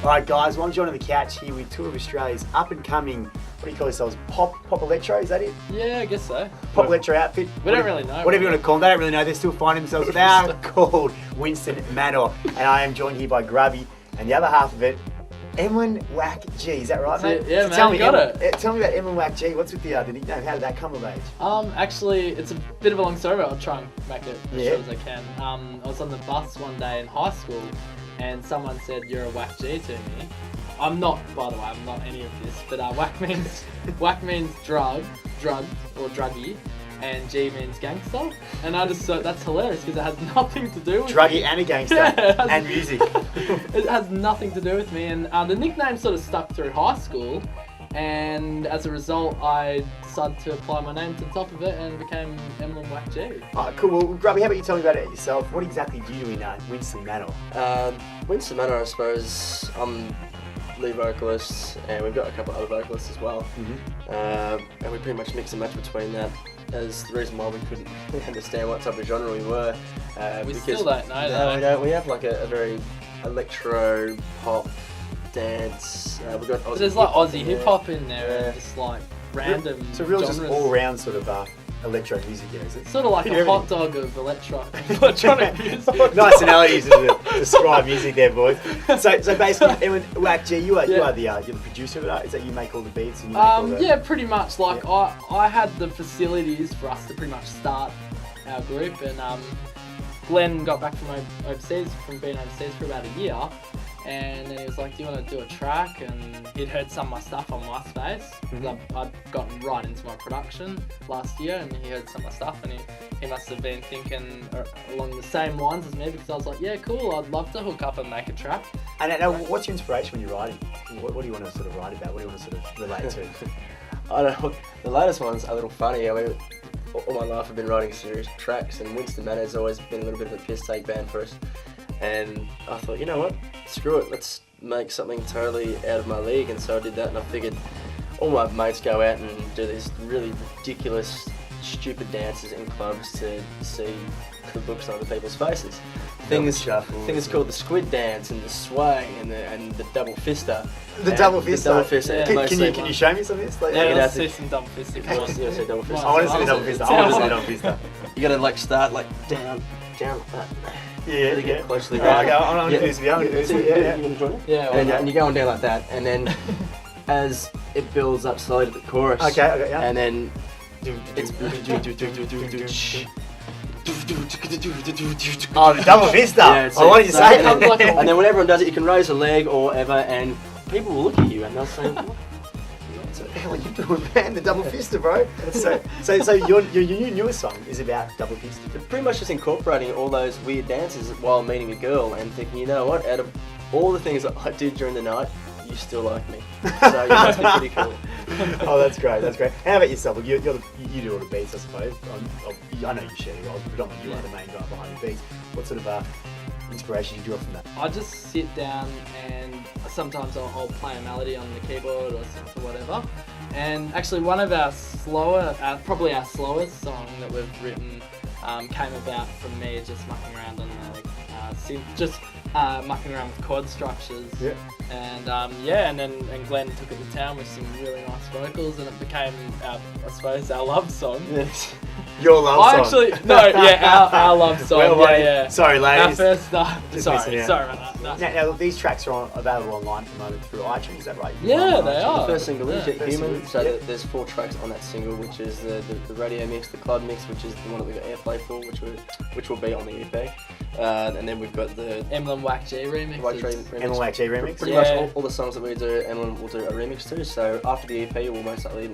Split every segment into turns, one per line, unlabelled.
Alright guys, well, I'm John on the couch here with two of Australia's up and coming, what do you call yourselves, pop electro, is that it?
Yeah, I guess so.
Pop electro outfit.
We don't really know.
Whatever you want to call them, they don't really know, they're still finding themselves. They are called Winston Manor, and I am joined here by Grubby, and the other half of it, emlynwakg, is that right, mate?
Yeah,
so
man,
tell me,
you got it.
Tell me about emlynwakg, what's with the nickname, how did that come of age?
Actually, it's a bit of a long story, but I'll try and make it as short as I can. I was on the bus one day in high school, and someone said, "You're a whack G" to me. I'm not, by the way, I'm not any of this, but whack means drugged or druggy, and G means gangster. And I just thought that's hilarious because it has nothing to do with
Druggy
me.
and a gangster, and music.
It has nothing to do with me, and the nickname sort of stuck through high school, and as a result I decided to apply my name to the top of it and became emlynwakg.
Alright, cool. Well, Grubby, how about you tell me about it yourself? What exactly do you do in Winston Manor?
Winston Manor, I suppose, I'm lead vocalist, and we've got a couple other vocalists as well. And we pretty much mix and match between that as the reason why we couldn't understand what type of genre we were.
We still don't know
no,
though.
we don't. We have like a very electro pop dance. We've got Aussie
But there's like
hip-hop
Aussie
in
hip hop in there,
Yeah.
and just like random
So real
genres.
just all round sort of electro music here, is it?
Sort of like
Bit of
a hot dog of electronic music.
Nice analogies to describe music there, boys. So basically, emlynwakg, you are you're the producer of that. Is that you make all the beats and you make all the...
Yeah, pretty much. Like I had the facilities for us to pretty much start our group, and Glenn got back from being overseas for about a year, and then he was like, "Do you want to do a track?" And he'd heard some of my stuff on MySpace. I'd gotten right into my production last year, and he heard some of my stuff, and he must have been thinking along the same lines as me, because I was like, "Yeah, cool. I'd love to hook up and make a track."
And now, what's your inspiration when you're writing? What do you want to sort of write about? What do you want to sort of relate to?
I don't know. The latest one's a little funny. I mean, all my life I've been writing serious tracks, and Winston Manor has always been a little bit of a piss take band for us. And I thought, you know what? Screw it. Let's make something totally out of my league. And so I did that, and I figured all my mates go out and do these really ridiculous, stupid dances in clubs to see the looks on other people's faces. Things called the squid dance and the sway and the double fister.
The double fister.
The double fister.
Can you show me some of this? Like,
Yeah,
you
let's
know,
see some double fisting.
I want to see double fister.
I want to see the double fister. I want to see the double fister.
You gotta like start like down like that.
Yeah,
Really get close to the
Right,
ground.
I'm going to do this video. I'm going to do this. Yeah.
You wanna join it?
Yeah,
And you're going down like that, and then as it builds up slowly to the chorus.
Okay, yeah.
And then it's
Oh, the double vista.
Yeah, it's
I wanted to
so-
say
and
that.
then, and then when everyone does it, you can raise a leg or whatever, and people will look at you and they'll say, "What
What the hell are you doing, man? The double fister, bro. So your newest song is about double fister.
pretty much just incorporating all those weird dances while meeting a girl and thinking, you know what, out of all the things that I did during the night, you still like me. So you must be pretty cool.
Oh, that's great. That's great. How about yourself? You do all the beats, I suppose. I know you share the role, but predominantly you are the main guy behind the beats. What sort of inspiration do you draw from that?
I just sit down and sometimes I'll play a melody on the keyboard or synth or whatever. And actually one of our probably our slowest song that we've written came about from me just mucking around on the synth, mucking around with chord structures.
Yeah.
And and Glenn took it to town with some really nice vocals, and it became I suppose our love song.
Yes.
Your love song.
Our love song.
Well, sorry, ladies.
Our first
Just
sorry
missing out.
about that. No.
Now, these tracks are available online at the moment through iTunes, is that right?
Yeah, they are.
The first single is
Yeah.
Human, so
Yeah.
there's 4 tracks on that single, which is the radio mix, the club mix, which is the one that we got airplay for, which will be on the EP. And then we've got the
emlynwakg remix.
emlynwakg remix.
Pretty much all the songs that we do, Emlyn will do a remix to. So after the EP, we'll most likely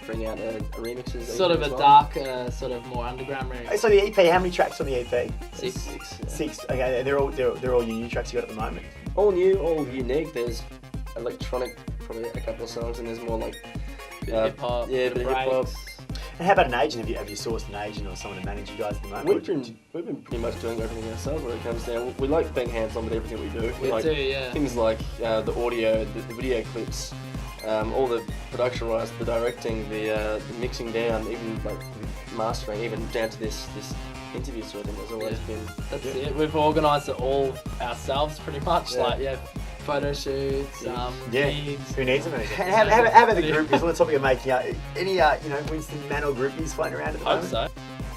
bring out a remixes.
Sort of a darker, sort of more underground remix.
So the EP, how many tracks on the EP?
6.
Yeah.
6. Okay, they're all your new tracks you got at the moment.
All new, all unique. There's electronic, probably a couple of songs, and there's more like
Hip hop.
yeah, bit of hip hop.
And how about an agent? Have you sourced an agent or someone to manage you guys at the moment?
We've been pretty much doing everything ourselves when it comes down. We like being hands-on with everything we do.
We
like
do, yeah.
Things like the audio, the video clips, all the production wise, the directing, the mixing down, even like mastering, even down to this interview sort of thing. There's always been.
That's it. We've organised it all ourselves, pretty much.
Yeah.
Like photo shoots,
Yeah.
gigs.
Who needs them? And how about the groupies? On the topic of making any Winston Manor groupies floating around at the
Hope
moment?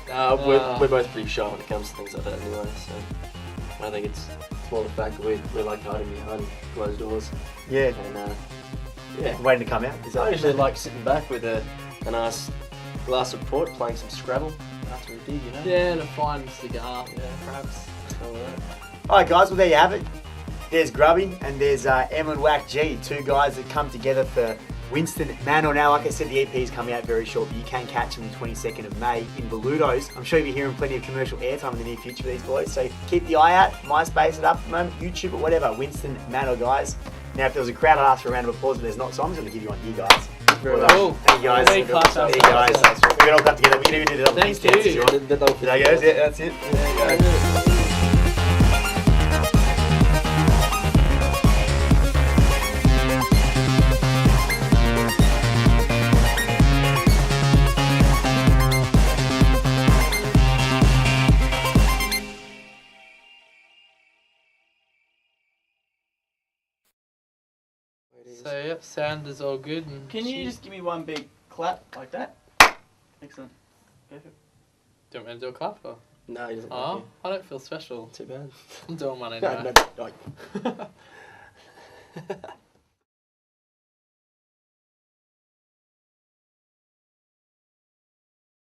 so.
We're both pretty shy when it comes to things like that anyway, so I think it's more the fact that we like hiding behind closed doors.
Yeah.
And yeah,
Waiting to come out. Is
I
that
usually like sitting back with a nice glass of port, playing some Scrabble after a dig, you know?
Yeah, and a fine cigar, perhaps.
All right.
Alright guys, well there you have it. There's Grubby and there's emlynwakg, two guys that come together for Winston Manor. Now, like I said, the EP is coming out very short, but you can catch them on the 22nd of May in Valudos. I'm sure you'll be hearing plenty of commercial airtime in the near future for these boys, so keep the eye out. MySpace it up at the moment, YouTube or whatever. Winston Manor, guys. Now, if there was a crowd, I'd ask for a round of applause, but there's not, so I'm just going to give you one here, guys.
Very
Well
cool.
done. Thank you guys.
Very class.
There you guys. We can all come together. We can even do the other
Thank
dance if
you.
want. There you go. Yeah, that's it. There you go.
So yep, sound is all good. And
Can you just give me one big clap like that? Excellent. Perfect.
do you want me to do a clap? Or?
No, he doesn't
Oh,
like
I don't feel special.
you. Too bad.
I'm doing one
No,
anyway.
no, like.